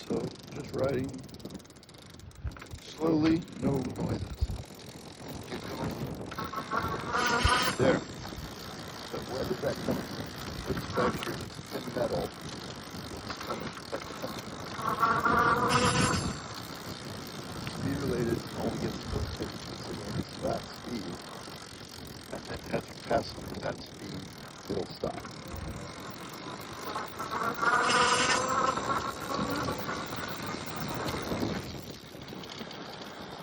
So just riding slowly, no noises. Keep going. There. So where is that coming from? Which factory? In metal. It's coming. That's coming. Speed related only gets to 60 considering that speed. And then as you pass over that speed, it'll stop.